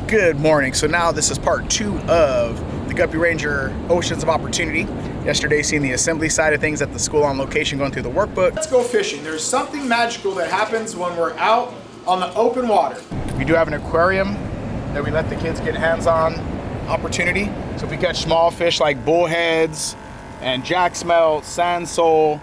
Good morning. So now this is part 2 of the Guppy Ranger Oceans of Opportunity. Yesterday seeing the assembly side of things at the school on location, going through the workbook. Let's go fishing. There's something magical that happens when we're out on the open water. We do have an aquarium that we let the kids get hands-on opportunity. So if we catch small fish like bullheads and jack smelt, sand sole,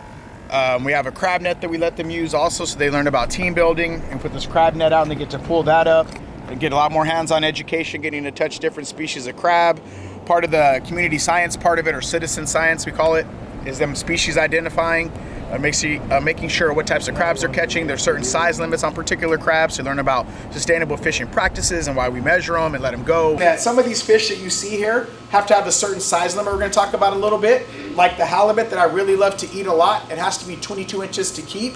we have a crab net that we let them use also, so they learn about team building and put this crab net out and they get to pull that up and get a lot more hands-on education, getting to touch different species of crab. Part of the community science part of it, or citizen science we call it, is them species identifying, making sure what types of crabs they're catching. There's certain size limits on particular crabs to learn about sustainable fishing practices and why we measure them and let them go. Yeah, some of these fish that you see here have to have a certain size limit we're going to talk about a little bit. Like the halibut that I really love to eat a lot, it has to be 22 inches to keep.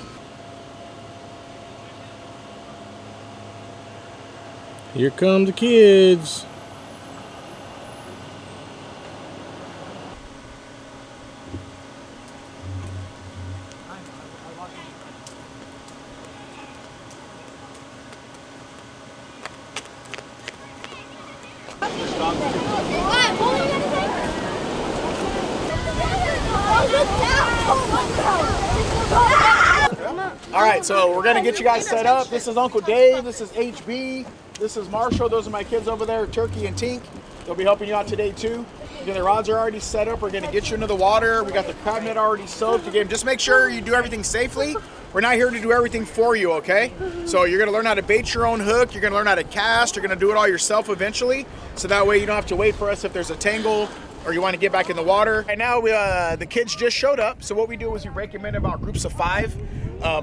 Here come the kids. All right, so we're gonna get you guys set up. This is Uncle Dave, this is HB, this is Marshall. Those are my kids over there, Turkey and Tink. They'll be helping you out today too. Again, the rods are already set up. We're gonna get you into the water. We got the crab net already soaked. Again, just make sure you do everything safely. We're not here to do everything for you, okay? So you're gonna learn how to bait your own hook. You're gonna learn how to cast. You're gonna do it all yourself eventually. So that way you don't have to wait for us if there's a tangle or you want to get back in the water. Right now, the kids just showed up. So what we do is we break them into about groups of 5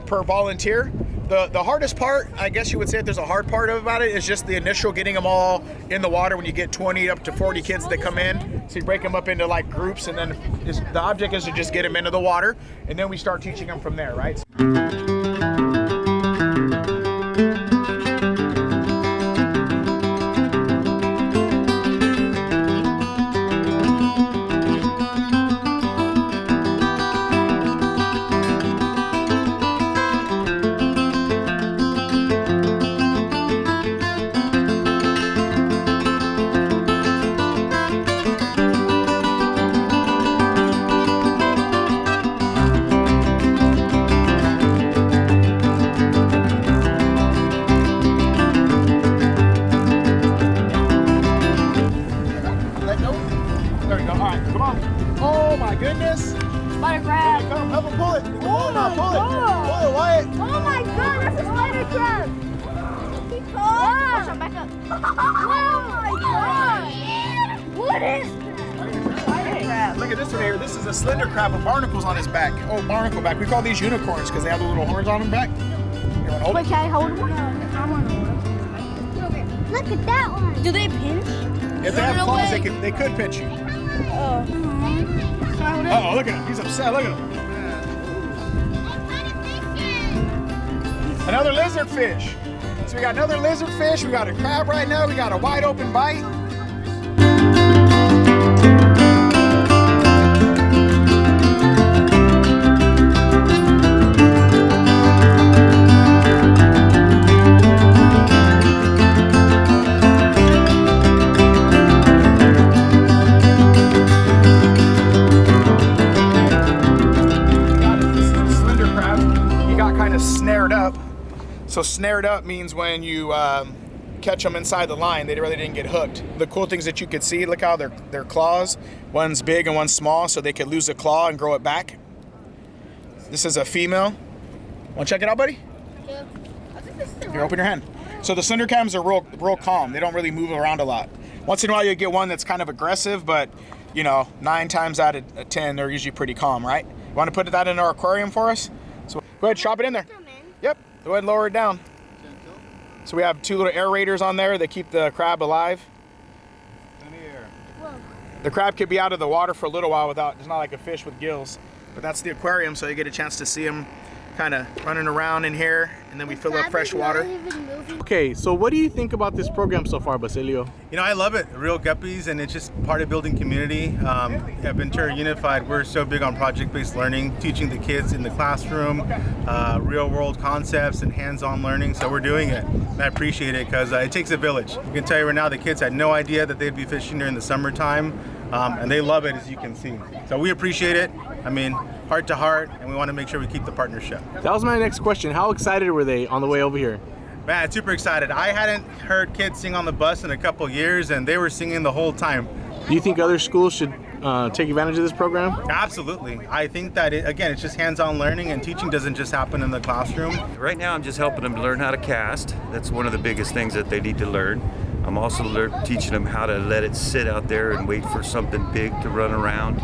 per volunteer. The hardest part, I guess you would say if there's a hard part about it, is just the initial getting them all in the water when you get 20 up to 40 kids that come in. So you break them up into like groups, and then the object is to just get them into the water, and then we start teaching them from there, right? There we go. All right, come on. Oh my goodness. Spider crab. Here, come, help him pull it. Come Oh on now, my pull it. God. Pull it, Wyatt. Oh my god, that's a spider crab. Keep going. Watch out, back up. Oh my god. What is that? Spider crab. Look at this one here. This is a slender crab with barnacles on his back. Oh, barnacle back. We call these unicorns because they have the little horns on them back. You want to hold Wait, it? can I hold him? I want to hold him. Look at that one. Do they pinch? If they have claws, they could pinch you. Oh. Can I hold it? Oh, look at him. He's upset. Look at him. Another lizard fish. So we got another lizard fish. We got a crab right now. We got a wide open bite. Snared up. So snared up means when you catch them inside the line, they really didn't get hooked. The cool things that you could see, look how their claws, one's big and one's small, so they could lose a claw and grow it back. This is a female. Want to check it out, buddy? Yeah. Here, open your hand. So the slender cams are real calm. They don't really move around a lot. Once in a while you get one that's kind of aggressive, but you know, 9 times out of 10 they're usually pretty calm, right? You want to put that in our aquarium for us? So go ahead, drop it in there. Yep, go ahead and lower it down. So we have 2 little aerators on there that keep the crab alive. Come here. The crab could be out of the water for a little while without, it's not like a fish with gills, but that's the aquarium, so you get a chance to see them kind of running around in here, and then we fill up fresh water. Okay, so what do you think about this program so far, Basilio? You know, I love it. Real guppies, and it's just part of building community. At Ventura Unified, we're so big on project-based learning, teaching the kids in the classroom, real-world concepts and hands-on learning. So we're doing it, and I appreciate it because it takes a village. I can tell you right now, the kids had no idea that they'd be fishing during the summertime, and they love it, as you can see. So we appreciate it. I mean, heart to heart, and we want to make sure we keep the partnership. That was my next question. How excited were they on the way over here? Man, super excited. I hadn't heard kids sing on the bus in a couple years, and they were singing the whole time. Do you think other schools should take advantage of this program? Absolutely. I think that, again, it's just hands-on learning, and teaching doesn't just happen in the classroom. Right now I'm just helping them learn how to cast. That's one of the biggest things that they need to learn. I'm also teaching them how to let it sit out there and wait for something big to run around.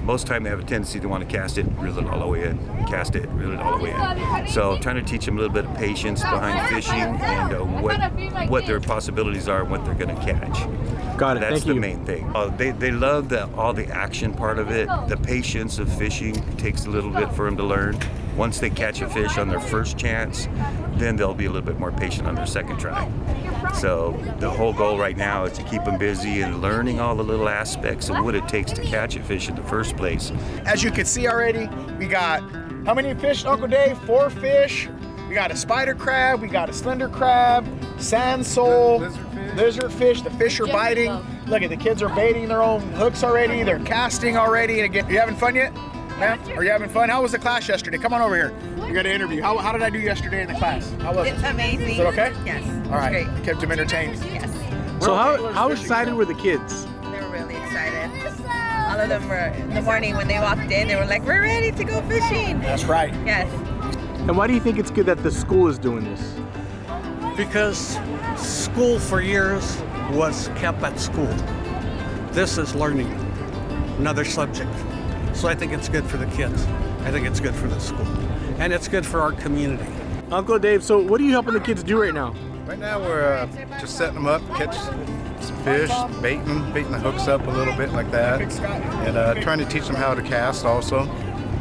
Most time they have a tendency to want to cast it, reel it all the way in, cast it, reel it all the way in. So trying to teach them a little bit of patience behind fishing and what their possibilities are and what they're going to catch. Got it. That's Thank the you. main thing. They love all the action part of it. The patience of fishing takes a little bit for them to learn. Once they catch a fish on their first chance, then they'll be a little bit more patient on their second try. So the whole goal right now is to keep them busy and learning all the little aspects of what it takes to catch a fish in the first place. As you can see already, we got how many fish, Uncle Dave? 4 fish. We got a spider crab, we got a slender crab, sand sole, lizard fish. The fish are biting. Look at the kids are baiting their own hooks already. They're casting already. And again, you having fun yet? Man, are you having fun? How was the class yesterday? Come on over here. We got an interview. How did I do yesterday in the class? How was it? It's amazing. Is it okay? Yes. All right. Great. You kept them entertained. Yes. So how excited were the kids? They were really excited. All of them were, in the morning when they walked in, they were like, we're ready to go fishing. That's right. Yes. And why do you think it's good that the school is doing this? Because school for years was kept at school. This is learning another subject. So I think it's good for the kids. I think it's good for the school. And it's good for our community. Uncle Dave, so what are you helping the kids do right now? Right now we're just setting them up, catch some fish, baiting the hooks up a little bit like that, and trying to teach them how to cast also.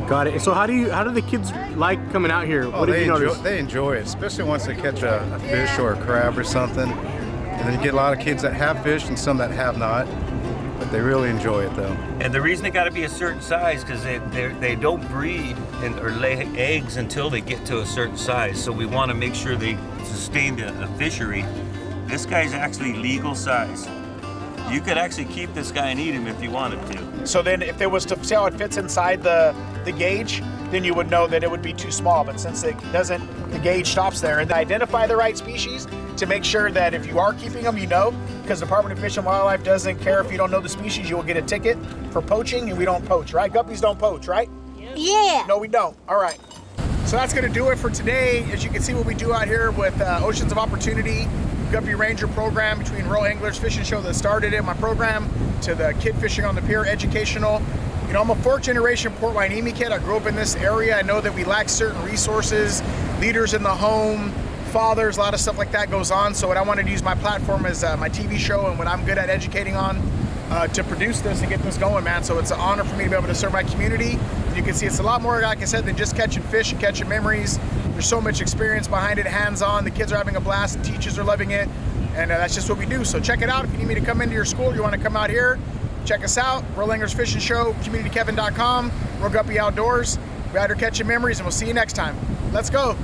Got it. So how do the kids like coming out here? What have you noticed? They enjoy it, especially once they catch a fish or a crab or something. And then you get a lot of kids that have fish and some that have not. But they really enjoy it though. And the reason they got to be a certain size because they don't breed or lay eggs until they get to a certain size. So we want to make sure they sustain the fishery. This guy's actually legal size. You could actually keep this guy and eat him if you wanted to. So then if there was to see how it fits inside the gauge, then you would know that it would be too small. But since it doesn't, the gauge stops there. And identify the right species to make sure that if you are keeping them, you know, because the Department of Fish and Wildlife doesn't care if you don't know the species, you will get a ticket for poaching, and we don't poach, right? Guppies don't poach, right? Yeah. No, we don't. All right. So that's going to do it for today. As you can see what we do out here with Oceans of Opportunity, Guppy Ranger program between Rural Anglers Fishing Show that started it, my program, to the kid fishing on the pier, educational. You know, I'm a 4th generation Port Hueneme kid. I grew up in this area. I know that we lack certain resources, leaders in the home, fathers, a lot of stuff like that goes on. So what I wanted to use my platform as my TV show and what I'm good at educating on to produce this and get this going, man. So it's an honor for me to be able to serve my community. You can see it's a lot more, like I said, than just catching fish and catching memories. There's so much experience behind it, hands-on. The kids are having a blast, the teachers are loving it, and that's just what we do. So check it out. If you need me to come into your school, you want to come out here, check us out. Rural Anglers Fishing Show, communitykevin.com, Rural Guppy Outdoors. We're out here catching memories, and we'll see you next time. Let's go.